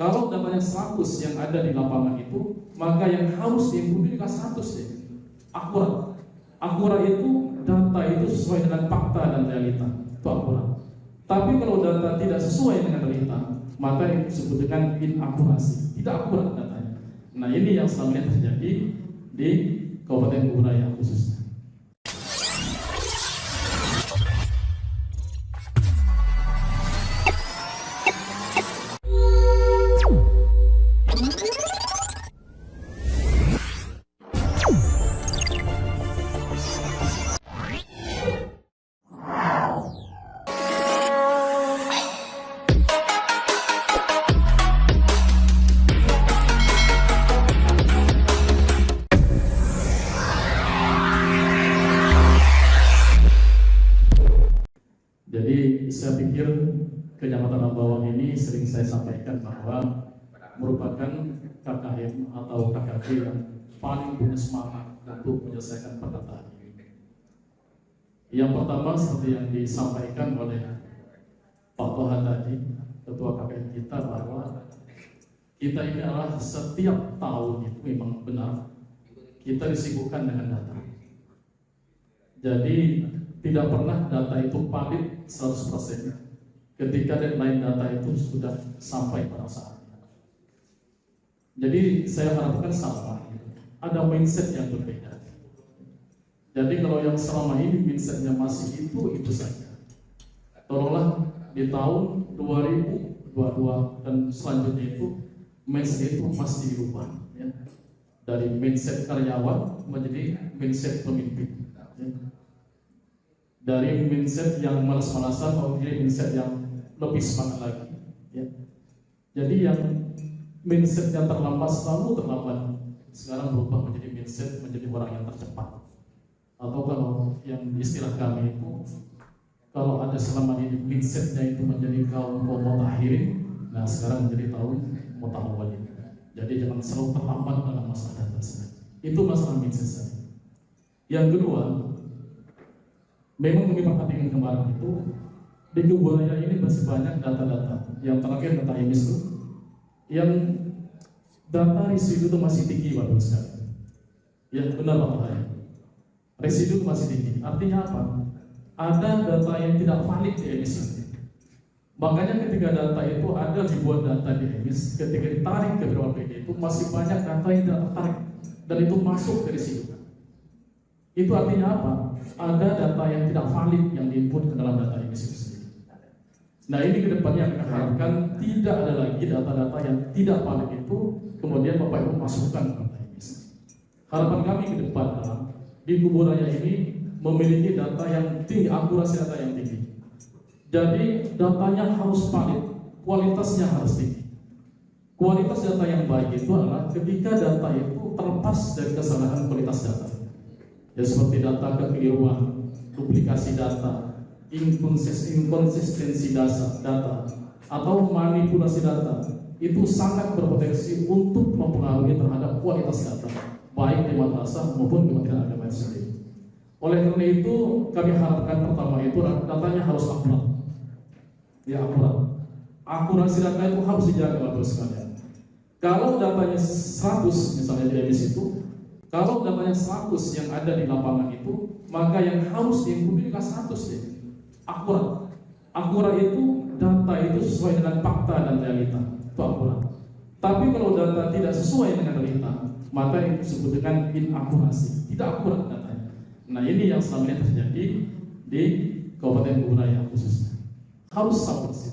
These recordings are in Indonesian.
Kalau datanya 100 yang ada di lapangan itu, maka yang harus diinput juga 100 ya. Akurat. Akurat itu data itu sesuai dengan fakta dan realita. Itu akurat. Tapi kalau data tidak sesuai dengan realita, maka itu disebut dengan inakurasi. Tidak akurat datanya. Nah, ini yang selama ini terjadi di Kabupaten Bogor Raya khususnya. Jadi saya pikir Kecamatan Ambawang ini sering saya sampaikan bahwa merupakan KKM atau KKP yang paling punya semangat untuk menyelesaikan perdataan ini. Yang pertama seperti yang disampaikan oleh Pak Toha tadi, Ketua KKM kita, bahwa kita ini adalah setiap tahun itu memang benar kita disibukkan dengan data. Jadi tidak pernah data itu valid 100% ketika deadline data itu sudah sampai pada saatnya. Jadi saya harapkan sama, ada mindset yang berbeda. Jadi kalau yang selama ini mindsetnya masih itu saja, tolonglah di tahun 2022 dan selanjutnya itu mindset itu masih dirubah ya. Dari mindset karyawan menjadi mindset pemimpin ya. Dari mindset yang malas-malasan menjadi mindset yang lebih semangat lagi ya. Jadi yang mindset yang terlambat selalu terlambat, sekarang berubah menjadi mindset menjadi orang yang tercepat. Atau kalau yang istilah kami itu, kalau ada selama ini mindsetnya itu menjadi kaum mutaakhirin, nah sekarang menjadi kaum mutaawwalin. Jadi jangan selalu terlambat dalam masalah data. Itu masalah mindset saya. Yang kedua, memang kami perhatikan kemarin itu di Bogor Raya ini masih banyak data-data. Yang terakhir data emis itu, yang data residu itu masih tinggi Bapak sekali. Ya benar Pak Raya. Residu itu masih tinggi. Artinya apa? Ada data yang tidak valid di emis itu. Makanya ketika data itu ada dibuat data di emis, ketika ditarik ke BPD itu masih banyak data yang tidak tertarik dan itu masuk ke residu. Itu artinya apa? Ada data yang tidak valid yang diinput ke dalam data emis itu sendiri. Nah ini kedepannya akan harapkan tidak ada lagi data-data yang tidak valid itu kemudian Bapak Ibu masukkan ke data emis. Harapan kami ke depan adalah di Bogor Raya ini memiliki data yang tinggi, akurasi data yang tinggi. Jadi datanya harus valid, kualitasnya harus tinggi. Kualitas data yang baik itu adalah ketika data itu terlepas dari kesalahan kualitas data. Ya seperti data kekeliruan, duplikasi data, inkonsistensi data, atau manipulasi data, itu sangat berpotensi untuk mempengaruhi terhadap kualitas data, baik di madrasah maupun Kementerian Agama sendiri. Oleh karena itu, kami harapkan pertama itu datanya harus akurat. Ya akurat. Akurasi data itu harus dijaga Bapak sekalian. Kalau datanya 100 misalnya di emis itu, kalau datanya 100 yang ada di lapangan itu, maka yang harus diinput juga 100 ya. Akurat. Akurat itu data itu sesuai dengan fakta dan realita. Itu akurat. Tapi kalau data tidak sesuai dengan realita, maka itu disebut dengan inakurasi. Tidak akurat datanya. Nah ini yang selama ini terjadi di Kabupaten Bogor Raya khususnya. Harus sama sih.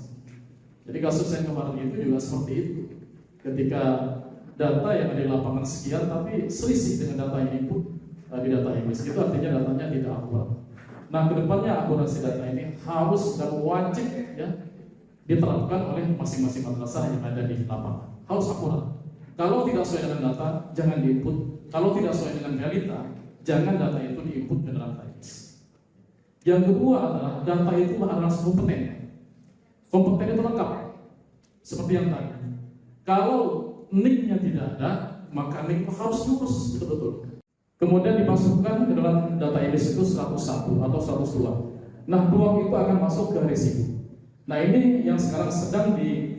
Jadi kasus yang kemarin itu juga seperti itu. Ketika data yang ada di lapangan sekian, tapi selisih dengan data yang input di data emis, itu artinya datanya tidak akurat. Nah, kedepannya akurasi data ini harus dan wajib ya diterapkan oleh masing-masing madrasah yang ada di lapangan. Harus akurat. Kalau tidak sesuai dengan data, jangan diinput. Kalau tidak sesuai dengan realita, jangan data itu diinput ke dalam data emis. Yang kedua adalah data itu harus kompeten. Kompeten itu lengkap, seperti yang tadi. Kalau NIK-nya tidak ada, maka NIK harus diurus betul-betul. Kemudian dimasukkan ke dalam data emis itu 101 atau 102. Nah, doang itu akan masuk ke residu. Nah, ini yang sekarang sedang di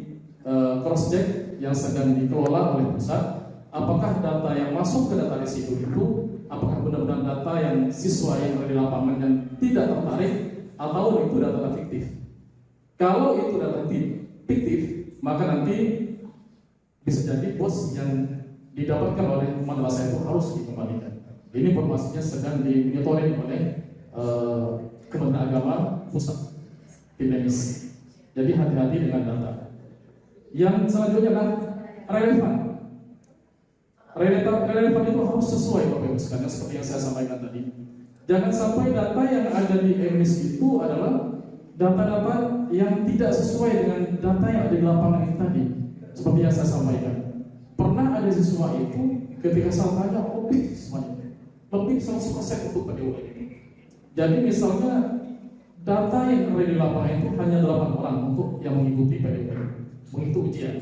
cross check yang sedang dikelola oleh pusat, apakah data yang masuk ke data situ itu apakah benar-benar data yang siswa yang ada di lapangan yang tidak tertarik atau itu data fiktif. Kalau itu data fiktif, maka nanti bisa jadi bos yang didapatkan oleh madrasah itu harus dikembalikan. Ini informasinya sedang dimonitoring oleh Kementerian Agama pusat Indonesia. Jadi hati-hati dengan data. Yang selanjutnya adalah relevan. Relevan itu harus sesuai Bapak Ibu sekalian seperti yang saya sampaikan tadi. Jangan sampai data yang ada di EMIS itu adalah data-data yang tidak sesuai dengan data yang ada di lapangan itu tadi. Seperti yang saya sampaikan. Pernah ada siswa itu ketika saya tanya, lebih semuanya, lebih 100% untuk PDUN ini. Jadi misalnya data yang ada di lapangan itu hanya 8 orang untuk yang mengikuti PDUN, mengikuti ujian.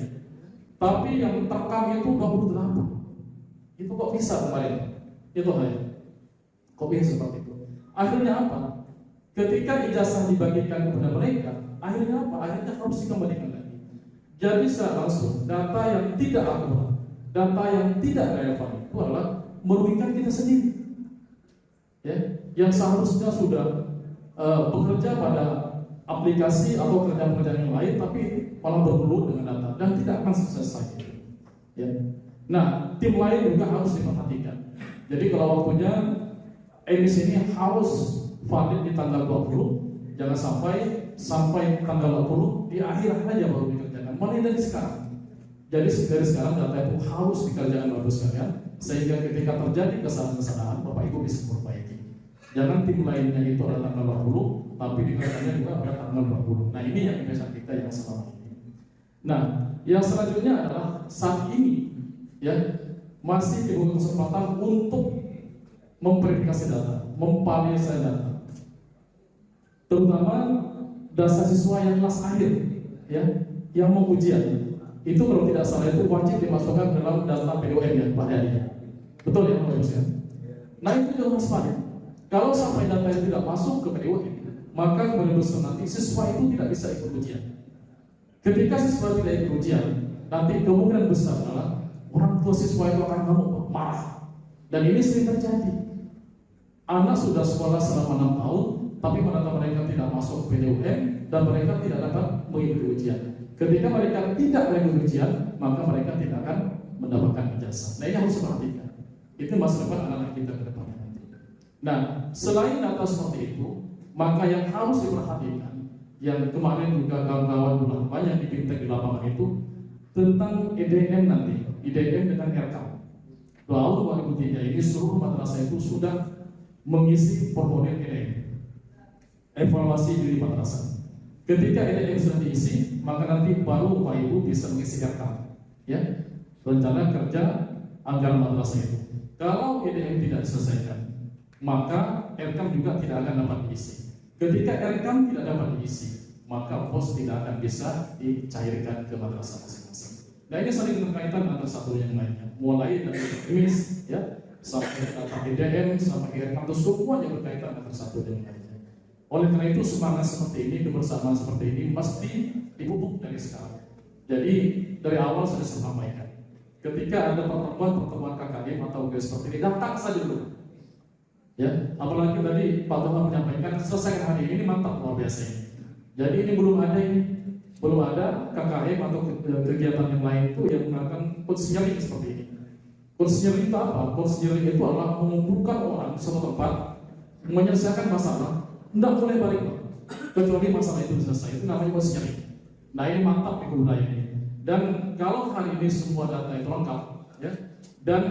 Tapi yang terekam itu 28. Itu kok bisa kemarin? Itu hanya. Kok bisa seperti itu? Akhirnya apa? Ketika ijazah dibagikan kepada mereka, akhirnya apa? Akhirnya harus dikembalikan lagi. Jadi secara langsung data yang tidak akurat, data yang tidak relevan itu adalah merugikan kita sendiri. Ya, yang seharusnya sudah bekerja pada aplikasi atau kerjaan-kerjaan yang lain, tapi malah bergelut dengan data dan tidak akan selesai. Ya. Nah, tim lain juga harus diperhatikan. Jadi kalau waktunya EMIS ini harus valid di tanggal 20, jangan sampai tanggal 20 di akhir aja baru dikerjakan. Mulai dari sekarang. Jadi dari sekarang data itu harus dikerjakan bagus sekalian, sehingga ketika terjadi kesalahan-kesalahan Bapak Ibu bisa memperbaiki. Jangan tim lainnya itu adalah tanggal 20, tapi dikerjakannya juga pada tanggal 20. Nah ini yang biasa kita yang selama ini. Nah, yang selanjutnya adalah saat ini ya masih diberi kesempatan untuk memverifikasi data, memvalidasi data, terutama data siswa yang kelas akhir, ya, yang mau ujian. Itu kalau tidak salah itu wajib dimasukkan dalam data PDUN ya, Pak Hadi. Betul ya, Pak Yusuf? Nah itu juga harus valid. Kalau sampai data yang tidak masuk ke PDUN, maka kemudian nanti siswa itu tidak bisa ikut ujian. Ketika siswa tidak ikut ujian, nanti kemungkinan besar adalah orang tua siswa itu akan ngamuk, marah. Dan ini sering terjadi. Anak sudah sekolah selama 6 tahun, tapi ternyata mereka tidak masuk PDUN dan mereka tidak dapat mengikuti ujian. Ketika mereka tidak mengikuti ujian, maka mereka tidak akan mendapatkan ijazah. Nah ini harus diperhatikan. Itu masa depan anak-anak kita ke depannya nanti. Nah, selain data seperti itu, maka yang harus diperhatikan, yang kemarin juga kawan-kawan bulan banyak dipintek di lapangan itu tentang EDM nanti. IDM dengan RKAM. Tahun 2003 ini seluruh madrasah itu sudah mengisi formulir EDM, evaluasi diri madrasah. Ketika EDM sudah diisi, maka nanti baru Pak Ibu bisa mengisi RKAM, ya, rencana kerja anggaran madrasah itu. Kalau EDM tidak diselesaikan, maka RKAM juga tidak akan dapat diisi. Ketika RKAM tidak dapat diisi, maka pos tidak akan bisa dicairkan ke madrasah masing-masing. Nah ini saling berkaitan antara satu yang lainnya, mulai dari EMIS ya sampai data EDM sampai RKAM itu semuanya berkaitan antara satu dengan lainnya. Oleh karena itu semangat seperti ini, kebersamaan seperti ini mesti dipupuk dari sekarang. Jadi dari awal sudah saya sampaikan, ketika ada pertemuan KKM atau seperti ini datang saja dulu. Ya, apalagi tadi Pak Tuhan menyampaikan selesaikan hari ini mantap luar biasa ini. Jadi ini belum ada KKM atau kegiatan yang lain itu yang melakukan konseling seperti ini. Konseling itu apa? Konseling itu adalah mengumpulkan orang di suatu tempat, menyelesaikan masalah, tidak boleh balik kecuali masalah itu selesai. Itu namanya konseling. Nah ini mantap di budaya ini. Dan kalau hari ini semua data itu lengkap, ya, dan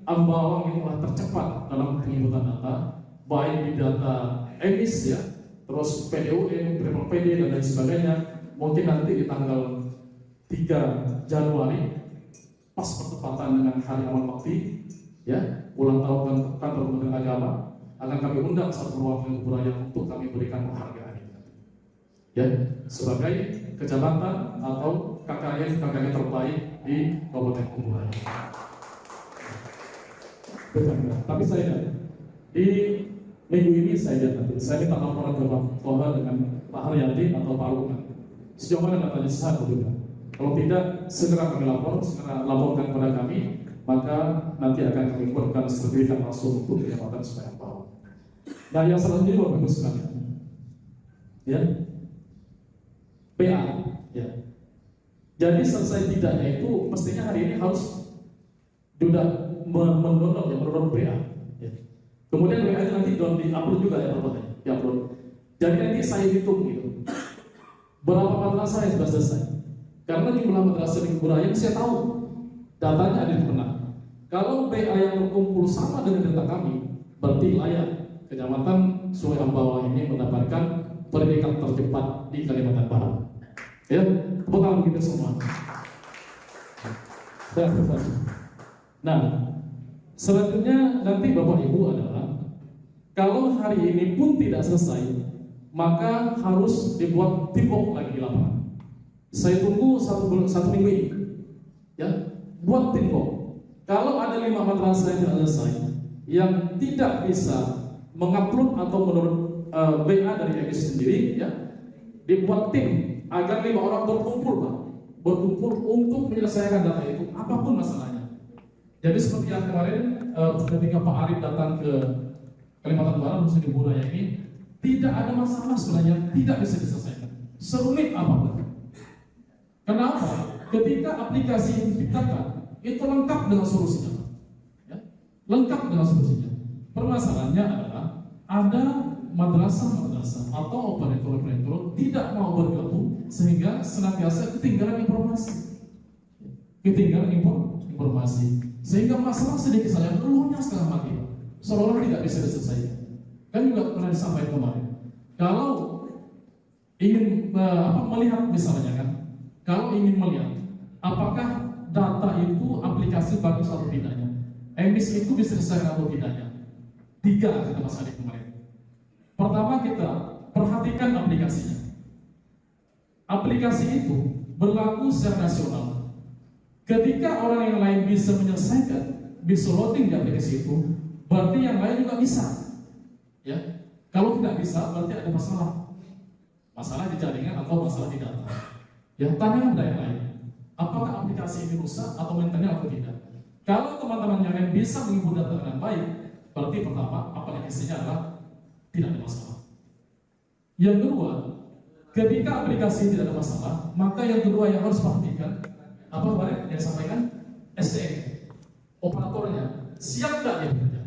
Ambawang itu telah tercepat dalam penginputan data, baik di data EMIS ya, terus PDUN, PD dan lain sebagainya. Mungkin nanti di tanggal 3 Januari pas bertepatan dengan hari amal bakti ya, ulang tahun kantor Kementerian Agama, akan kami undang satu perwakilan budaya untuk kami berikan penghargaan ya, sebagai kecamatan atau KKN terbaik di Kabupaten Kuburaya. Tapi saya di minggu ini saya minta laporan ke Pak Koha dengan Pak Haryadi atau Pak Lukman. Sejauh mana datanya sah atau tidak? Kalau tidak, segera kami laporkan kepada kami, maka nanti akan kami keluarkan sertifikat langsung untuk penyematan sungai Ampau. Nah, yang selanjutnya Bapak Ibu sekalian, ya, PA, ya. Jadi selesai tidaknya itu mestinya hari ini harus sudah mendownload PA. Ya. Kemudian WA itu nanti di-upload juga ya Bapak, di-upload. Jadi nanti saya hitung gitu, berapa madrasah yang sudah selesai. Karena jumlah madrasah di Kuburaya saya tahu datanya ada di benak. Kalau PA yang terkumpul sama dengan data kami, berarti layak Kecamatan Sungai Ampau ini mendapatkan peringkat tercepat di Kalimantan Barat. Ya, tepuk tangan kita semua. Nah, selanjutnya nanti Bapak Ibu adalah kalau hari ini pun tidak selesai, maka harus dibuat timbok lagi di lapangan. Saya tunggu satu minggu ini, ya, buat timbok. Kalau ada 5 madrasah yang tidak selesai, yang tidak bisa mengupload atau menurut BA dari MS sendiri, ya, dibuat tim agar 5 orang berkumpul untuk menyelesaikan data itu, apapun masalahnya. Jadi seperti yang kemarin ketika Pak Arif datang ke Kalimantan Barat khususnya di Buraya ini, tidak ada masalah sebenarnya, tidak bisa diselesaikan serumit apapun. Kenapa? Ketika aplikasi itu diciptakan, itu lengkap dengan solusinya, ya? Lengkap dengan solusinya. Permasalahannya adalah ada madrasah atau operator tidak mau bergabung sehingga senantiasa ketinggalan informasi, sehingga masalah sedikit saja keluarnya setengah mati, seolah-olah tidak bisa diselesaikan. Kan juga pernah disampaikan kemarin, kalau ingin melihat misalnya kan, kalau ingin melihat apakah data itu aplikasi bagus atau tidaknya, emis itu bisa diselesaikan atau tidaknya, 3 kita Mas Adi kemarin. Pertama, kita perhatikan aplikasinya. Aplikasi itu berlaku secara nasional. Ketika orang yang lain bisa menyelesaikan, bisa loading di aplikasi itu, berarti yang lain juga bisa. Ya, kalau tidak bisa, berarti ada masalah di jaringan atau masalah di data. Ya, tanya pada yang lain, apakah aplikasi ini rusak atau maintenance atau tidak. Kalau teman-teman yang lain bisa mengimput data dengan baik, berarti pertama aplikasinya adalah tidak ada masalah. Yang kedua, ketika aplikasi tidak ada masalah, maka yang kedua yang harus perhatikan, apa kemarin yang disampaikan, SDM, operatornya siap nggak dia bekerja.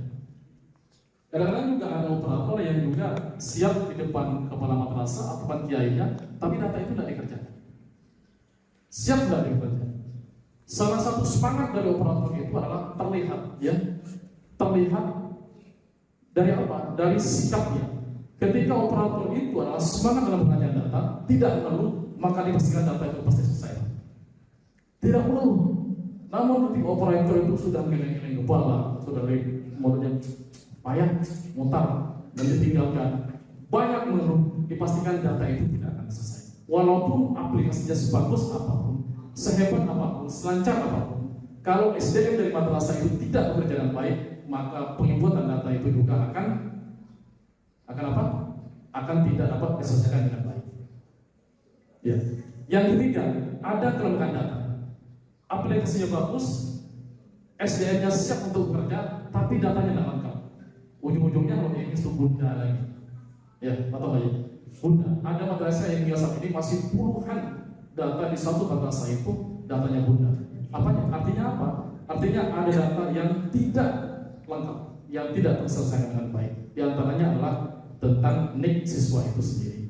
Kadang-kadang juga ada operator yang juga siap di depan kepala madrasah atau depan kiainya, tapi data itu tidak dikerjakan. Siap nggak dia bekerja. Salah satu semangat dari operator itu adalah terlihat dari apa? Dari sikapnya. Ketika operator itu adalah semangat dalam pengajian data, tidak perlu, maka dipastikan data itu pasti selesai. Tidak perlu. Namun ketika operator itu sudah geleng-geleng kepala, sudah modalnya payah, mutar, dan ditinggalkan, banyak mengeluh, dipastikan data itu tidak akan selesai. Walaupun aplikasinya sebagus apapun, sehebat apapun, selancar apapun, kalau SDM dari madrasah itu tidak bekerja dengan baik, maka penginputan data itu juga akan apa? Akan tidak dapat diselesaikan dengan baik. Ya. Yang ketiga, ada kelemahan data. Aplikasinya bagus, SDM-nya siap untuk bekerja, tapi datanya tidak lengkap. Ujung-ujungnya kalau ini itu bunda lagi. Ya, atau aja. Bunda. Ada madrasah yang hingga saat ini masih puluhan data di satu madrasah itu datanya bunda. Apanya? Artinya apa? Artinya ada data yang tidak lengkap, yang tidak terselesaikan dengan baik. Di antaranya adalah tentang NIK siswa itu sendiri.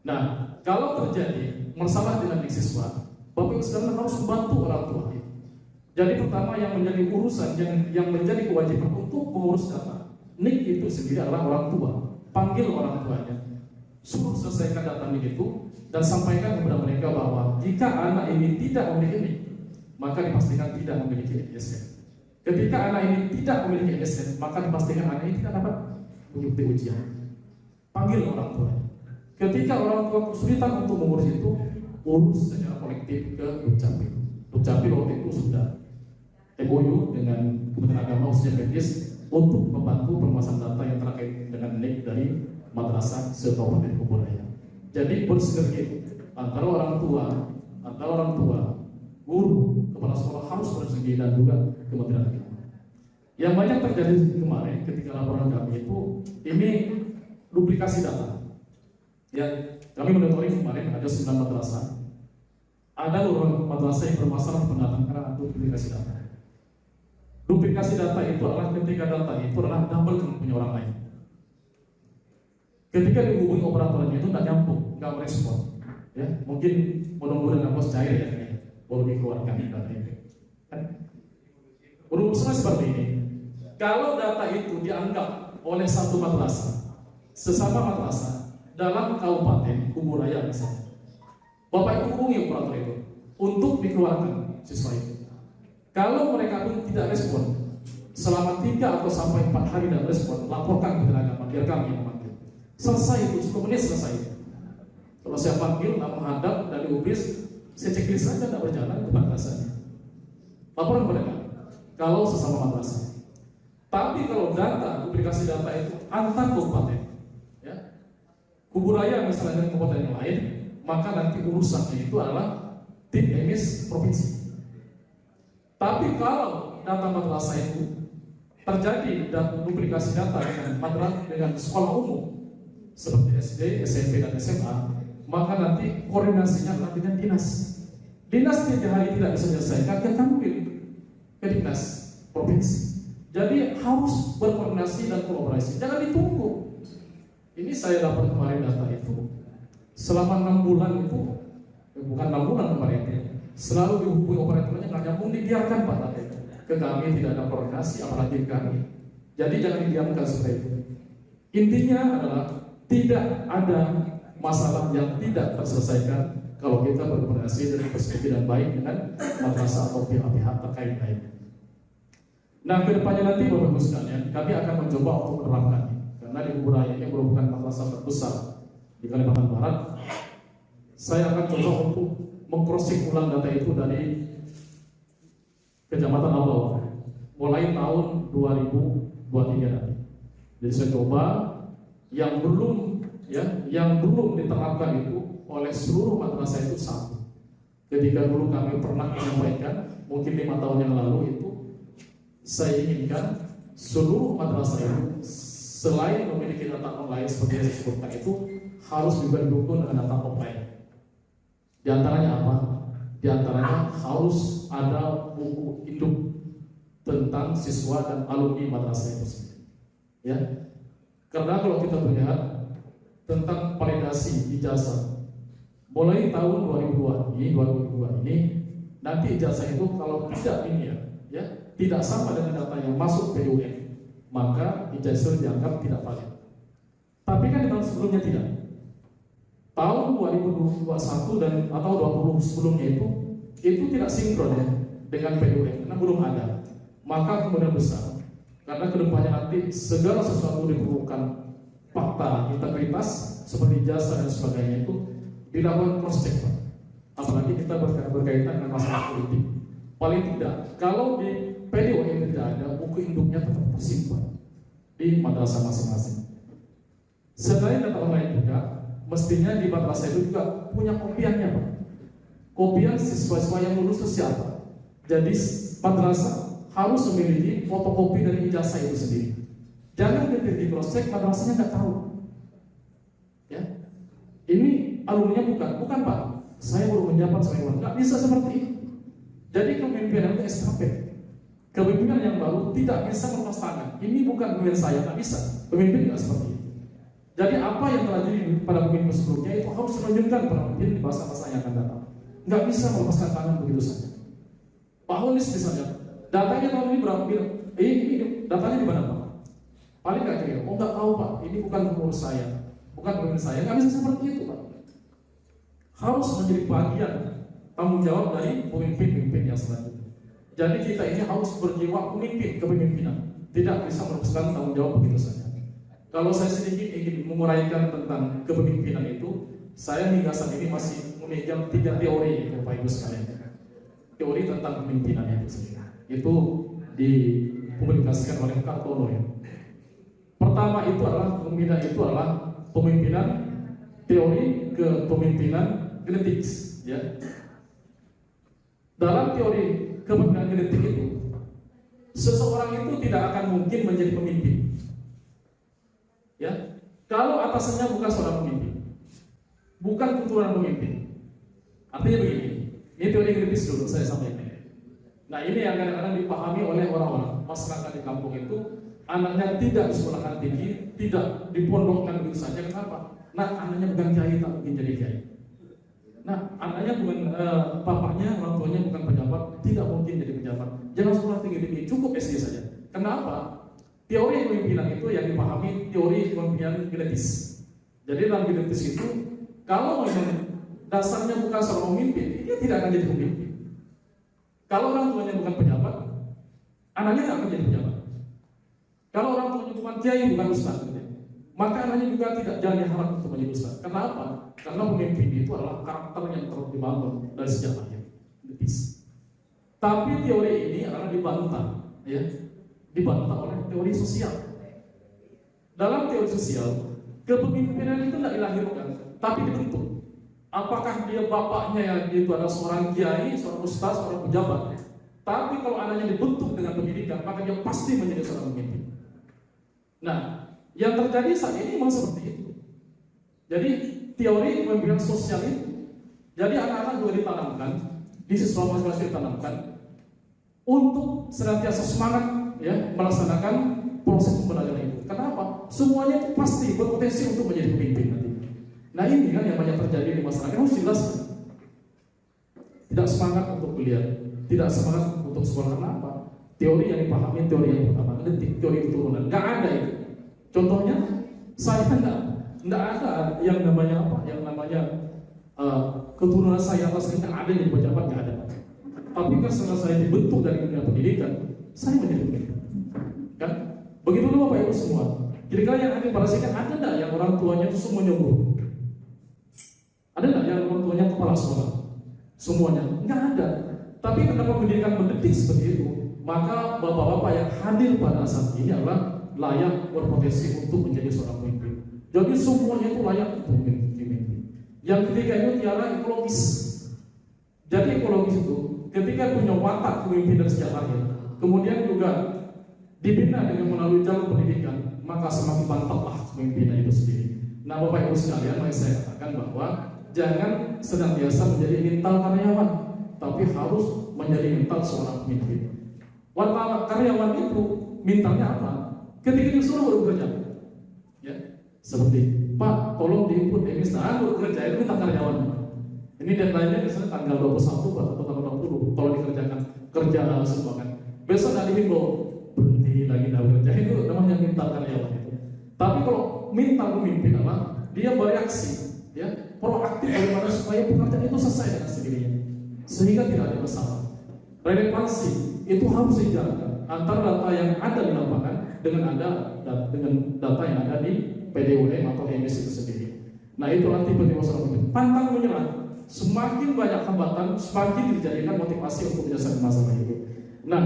Nah, kalau terjadi masalah dengan NIK siswa, Bapak Ibu sekalian harus membantu orang tua. Jadi pertama yang menjadi urusan, yang menjadi kewajiban untuk mengurus data NIK itu sendiri adalah orang tua. Panggil orang tuanya, suruh selesaikan data NIK itu, dan sampaikan kepada mereka bahwa jika anak ini tidak memiliki NIK, maka dipastikan tidak memiliki MSN. Ketika anak ini tidak memiliki MSN, maka dipastikan anak ini tidak dapat mengikuti ujian. Panggil orang tua. Ketika orang tua kesulitan untuk mengurus itu, urus secara kolektif ke Dukcapil. Dukcapil waktu itu sudah MOU dengan Kementerian Agama khususnya Medis untuk membantu permasalahan data yang terkait dengan NIK dari madrasah se-Kabupaten Kuburaya. Jadi bersinergi antara orang tua, antara orang tua, guru, kepala sekolah harus bersegi dan juga Kementerian Agama. Yang banyak terjadi kemarin ketika laporan kami itu ini duplikasi data. Ya, kami monitoring kemarin ada 9 madrasah. Ada beberapa madrasah yang bermasalah pendataan karena duplikasi data. Duplikasi data itu adalah ketika data itu adalah double dengan punya orang lain. Ketika dihubungi operatornya itu nggak nyambung, nggak merespon. Ya, mungkin mudah-mudahan bos cair ya, baru dikeluarkan data itu. Kan? Berurusan seperti ini. Kalau data itu dianggap oleh satu madrasah, sesama madrasah dalam kabupaten Kubu Raya misalnya, Bapak Ibu hubungi operator itu untuk dikeluarkan siswa itu. Kalau mereka pun tidak respon selama 3 atau sampai 4 hari dan respon, laporkan ke tenaga biar kami yang memanggil. Selesai itu, 10 menit selesai. Kalau saya panggil, menghadap dari ubis, saya checklist saja tidak berjalan ke madrasahnya. Laporan kepada kami. Kalau sesama madrasah. Tapi kalau data, duplikasi data itu antar kabupaten, ya, Kubu Raya misalnya dengan kabupaten yang lain, maka nanti urusannya itu adalah tim emis provinsi. Tapi kalau data madrasah itu terjadi dan duplikasi data dengan madrasah dengan sekolah umum seperti SD, SMP dan SMA, maka nanti koordinasinya adalah dengan dinas. Dinas 3 hari tidak bisa selesaikan, kita ambil ke dinas provinsi. Jadi harus berkoordinasi dan kolaborasi. Jangan ditunggu. Ini saya dapat kemarin data itu. Selama 6 bulan itu, bukan 6 bulan kemarin itu, selalu dihubungi operatornya nggak nyambung, dibiarkan Pak data itu. Ke kami tidak ada koordinasi, apalagi ke kami. Jadi jangan didiamkan seperti itu. Intinya adalah tidak ada masalah yang tidak terselesaikan kalau kita berkoordinasi dan perspektif dan baik dengan madrasah atau pihak-pihak terkait lainnya. Nah, kedepannya nanti Bapak Ibu sekalian, kami akan mencoba untuk menerapkan, karena di Kubu Raya ini merupakan madrasah terbesar di Kalimantan Barat. Saya akan coba untuk mengcross-check ulang data itu dari Kecamatan Abau mulai tahun 2023 nanti. Jadi saya coba yang belum diterapkan itu oleh seluruh madrasah itu satu. Ketika dulu kami pernah menyampaikan, mungkin 5 tahun yang lalu itu, saya inginkan seluruh madrasah itu selain memiliki data online seperti yang saya sebutkan itu harus juga didukung dengan data offline. Di antaranya apa? Di antaranya harus ada buku induk tentang siswa dan alumni madrasah itu sendiri. Ya, karena kalau kita melihat tentang validasi ijazah mulai tahun 2002 ini nanti ijazah itu kalau tidak ya tidak sama dengan data yang masuk PUN, maka ijazah dianggap tidak valid. Tapi kan di tahun sebelumnya tidak. Tahun 2021 dan atau 20 sebelumnya itu tidak sinkron ya dengan PUN karena belum ada. Maka kemudian besar karena kedepannya nanti segala sesuatu diperlukan fakta integritas seperti jasa dan sebagainya itu dilakukan cross check, apalagi kita berkaitan dengan masalah politik. Paling tidak kalau di PDO ini tidak ada, buku induknya tetap tersimpan di madrasah masing-masing. Selain data online juga, mestinya di madrasah itu juga punya kopiannya Pak. Kopian siswa-siswa yang lulus itu siapa? Jadi madrasah harus memiliki fotokopi dari ijazah itu sendiri. Jangan ketika di cross check madrasahnya nggak tahu. Ya, ini alumninya bukan Pak. Saya baru menjabat sebagai nggak bisa seperti itu. Jadi kepemimpinan itu estafet. Kepemimpinan yang baru tidak bisa melepas tangan. Ini bukan pemimpin saya, tak bisa. Pemimpin nggak seperti itu. Jadi apa yang terjadi pada pemimpin sebelumnya itu harus menunjukkan pada pemimpin di masa-masa yang akan datang. Nggak bisa melepaskan tangan begitu saja. Pak Holis misalnya, datanya tahun ini berapa? Ini datanya di mana Pak? Paling nggak kira. Oh nggak tahu Pak. Ini bukan pengurus saya, bukan pemimpin saya. Nggak bisa seperti itu Pak. Harus menjadi bagian tanggung jawab dari pemimpin-pemimpin yang selanjutnya. Jadi kita ini harus berjiwa pemimpin kepemimpinan, tidak bisa melepaskan tanggung jawab begitu saja. Kalau saya sedikit ingin menguraikan tentang kepemimpinan itu, saya hingga saat ini masih memegang 3 teori Bapak Ibu sekalian. Teori tentang kepemimpinan itu sendiri. Itu dipublikasikan oleh Kartono ya. Pertama itu adalah pemimpinan teori kepemimpinan genetik ya. Dalam teori kepemimpinan genetik itu, seseorang itu tidak akan mungkin menjadi pemimpin. Ya, kalau atasannya bukan seorang pemimpin, bukan keturunan pemimpin. Artinya begini, ini teori genetis dulu saya sampaikan. Nah ini yang kadang-kadang dipahami oleh orang-orang masyarakat di kampung itu, anaknya tidak disekolahkan tinggi, tidak dipondokkan begitu saja. Kenapa? Nah anaknya bukan kiai, tak mungkin jadi kiai. Nah anaknya bukan bapaknya, orang tuanya bukan pejabat, tidak mungkin jadi pejabat. Jangan sekolah tinggi-tinggi, cukup SD saja. Kenapa? Teori kepemimpinan itu yang dipahami teori kepemimpinan genetis. Jadi dalam genetis itu, kalau memang dasarnya bukan seorang pemimpin, dia tidak akan jadi pemimpin. Kalau orang tuanya bukan pejabat, anaknya tidak akan jadi pejabat. Kalau orang tuanya bukan kiai, bukan ustaz, maka anaknya juga tidak jangan diharap untuk menjadi ustaz. Kenapa? Karena pemimpin itu adalah karakter yang terus dibangun dari sejak lahir. Tapi teori ini adalah dibantah, ya, dibantah oleh teori sosial. Dalam teori sosial, kepemimpinan itu tidak dilahirkan, tapi dibentuk. Apakah dia bapaknya yang itu adalah seorang kiai, seorang ustaz, seorang pejabat? Tapi kalau anaknya dibentuk dengan pendidikan, maka dia pasti menjadi seorang pemimpin. Nah, yang terjadi saat ini memang seperti itu. Jadi teori kepemimpinan sosial itu, jadi anak-anak juga ditanamkan, di siswa masing-masing ditanamkan untuk senantiasa semangat, ya, melaksanakan proses pembelajaran itu. Kenapa? Semuanya itu pasti berpotensi untuk menjadi pemimpin nanti. Nah ini kan yang banyak terjadi di masyarakat, harus dijelaskan. Tidak semangat untuk kuliah, tidak semangat untuk sekolah. Kenapa? Teori yang dipahami, teori yang pertama, teori keturunan, nggak ada itu. Contohnya, saya nggak ada yang namanya apa? Yang namanya keturunan saya atas ini nggak ada yang jadi pejabat, nggak ada. Tapi kan setelah saya dibentuk dari dunia pendidikan, saya menjadi pemimpin. Kan? Begitu juga Bapak Ibu semua. Kira-kira yang ada pada sini ada nggak yang orang tuanya itu semua nyuruh? Ada nggak yang orang tuanya kepala sekolah? Semuanya? Nggak ada. Tapi kenapa pendidikan mendidik seperti itu? Maka bapak-bapak yang hadir pada saat ini adalah layak berpotensi untuk menjadi seorang pemimpin. Jadi semuanya itu layak untuk menjadi pemimpin. Yang ketiga itu tiara ekologis. Jadi ekologis itu ketika punya watak kepemimpinan sejak lahir, kemudian juga dibina dengan melalui jalur pendidikan, maka semakin mantaplah kepemimpinan itu sendiri. Nah Bapak Ibu sekalian, mari saya katakan bahwa jangan senantiasa menjadi mental karyawan, tapi harus menjadi mental seorang pemimpin. Watak karyawan itu mentalnya apa? Ketika disuruh baru bekerja, ya, seperti Pak, tolong diinput emis, nah baru bekerja itu mental karyawan. Ini deadline-nya misalnya tanggal 21 atau tanggal 20, tolong dikerjakan kerja semua kan. Besok nggak dihimbau berhenti lagi dah bekerja, itu namanya mental karyawan itu. Tapi kalau mental pemimpin adalah dia bereaksi, ya, proaktif bagaimana supaya pekerjaan itu selesai dengan sendirinya, sehingga tidak ada masalah. Relevansi itu harus dijalankan antara data yang ada di lapangan dengan data yang ada di PDUM atau emis itu sendiri. Nah itu nanti penting masalah pemimpin. Pantang menyerah. Semakin banyak hambatan, semakin dijadikan motivasi untuk menyelesaikan masalah itu. Nah,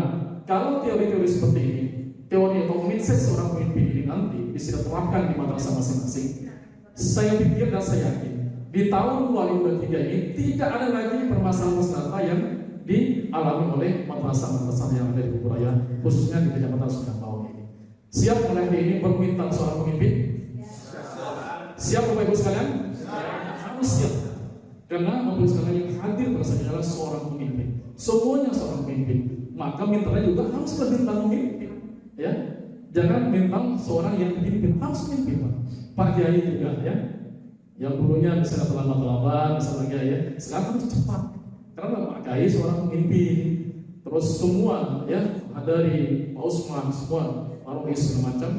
kalau teori-teori seperti ini, teori atau mindset seorang pemimpin ini nanti bisa diterapkan di madrasah masing-masing. Saya pikir dan saya yakin di tahun 2023 ini tidak ada lagi permasalahan data yang dialami oleh madrasah-madrasah yang ada di Buburaya, khususnya di Kecamatan Sukabau ini. Siap mulai hari ini berminta seorang pemimpin? Siap Bapak Ibu sekalian? Harus siap. Karena Bapak Ibu sekalian yang hadir pada saat adalah seorang pemimpin. Semuanya seorang pemimpin. Maka mentalnya juga harus berminta pemimpin. Ya, jangan mental seorang yang pemimpin, harus pemimpin. Pak Kiai juga ya. Yang dulunya misalnya terlambat-lambat, misalnya ya, sekarang harus cepat. Karena Pak Kiai seorang pemimpin. Terus semua ya, ada di Pak Usman semua, Pak Rois segala macam.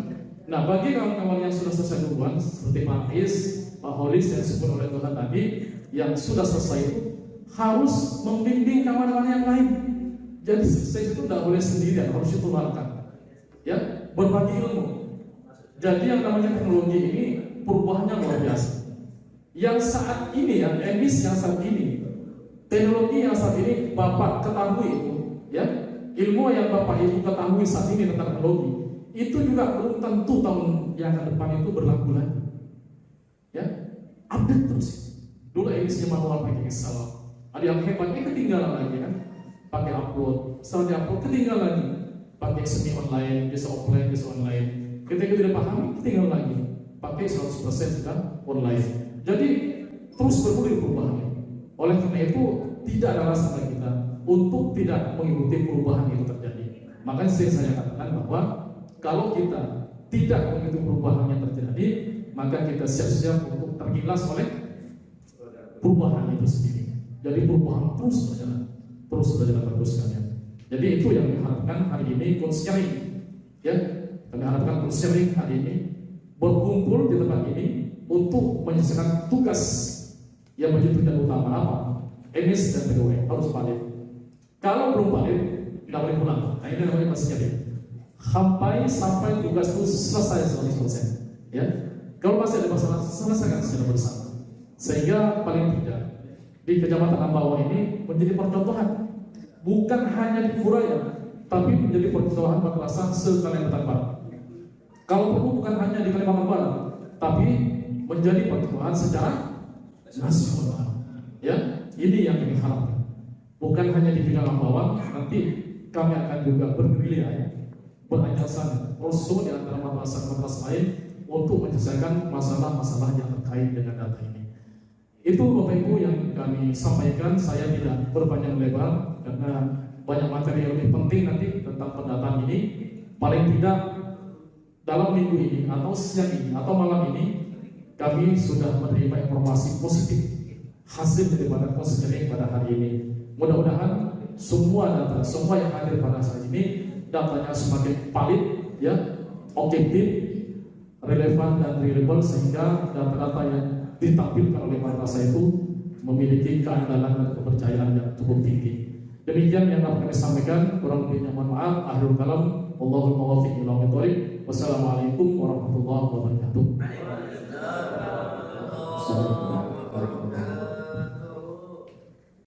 Nah, bagi kawan-kawan yang sudah selesai duluan seperti Pak Is, Pak Holis yang disebut oleh Tuhan tadi, yang sudah selesai itu harus membimbing kawan-kawan yang lain. Jadi sukses itu tidak boleh sendirian, harus ditularkan. Ya, berbagi ilmu. Jadi yang namanya teknologi ini perubahannya luar biasa. Yang saat ini ya, emis yang saat ini, teknologi yang saat ini Bapak ketahui itu, ya, ilmu yang Bapak Ibu ketahui saat ini tentang teknologi, itu juga belum tentu tahun yang akan depan itu berlaku lagi. Ya, update terus. Dulu emisnya manual pakai Excel. Ada yang hebatnya ketinggalan lagi kan. pakai upload, setelah di-upload ketinggalan lagi, pakai semi online, bisa offline, bisa online. Ketika tidak pahami, ketinggalan lagi, pakai 100% sudah online. Jadi terus bergulir perubahannya. Oleh karena itu tidak ada alasan bagi kita untuk tidak mengikuti perubahan yang terjadi. Makanya sering saya katakan bahwa kalau kita tidak mengikuti perubahan yang terjadi, maka kita siap-siap untuk tergilas oleh perubahan itu sendiri. Jadi perubahan terus berjalan terus sekalian. Jadi itu yang diharapkan hari ini counseling, ya. Kami harapkan counseling hari ini berkumpul di tempat ini untuk menyelesaikan tugas yang menjadi tujuan utama apa? Emis dan PDW harus valid. Kalau belum valid, tidak boleh pulang. Nah ini namanya masih jadi. Sampai tugas itu selesai 100%. Ya. Kalau masih ada masalah, selesaikan secara bersama. Sehingga paling tidak di Kecamatan Ambawang ini menjadi percontohan, bukan hanya di Puraya, tapi menjadi percontohan madrasah se-Kalimantan Barat. Kalau perlu bukan hanya di Kalimantan Barat, tapi menjadi percontohan secara nasional. Ya, ini yang kami harapkan. Bukan hanya di bidang Ambawang, nanti kami akan juga bergerilya, berajaskan also di antara madrasah-madrasah lain untuk menyelesaikan masalah-masalah yang terkait dengan data ini. Itu Bapak Ibu yang kami sampaikan. Saya tidak berpanjang lebar karena banyak materi yang lebih penting nanti tentang pendataan ini. Paling tidak dalam minggu ini atau siang ini atau malam ini kami sudah menerima informasi positif hasil daripada konseling pada hari ini. Mudah-mudahan semua data, semua yang hadir pada saat ini datanya semakin valid, ya, objektif, relevan dan reliable, sehingga data-data yang ditampilkan oleh madrasah itu memiliki keandalan dan kepercayaan yang cukup tinggi. Demikian yang dapat kami sampaikan. Kurang lebihnya mohon maaf. Akhirul kalam. Wallahul muwaffiq ila aqwamit thoriq. Wassalamualaikum warahmatullahi wabarakatuh.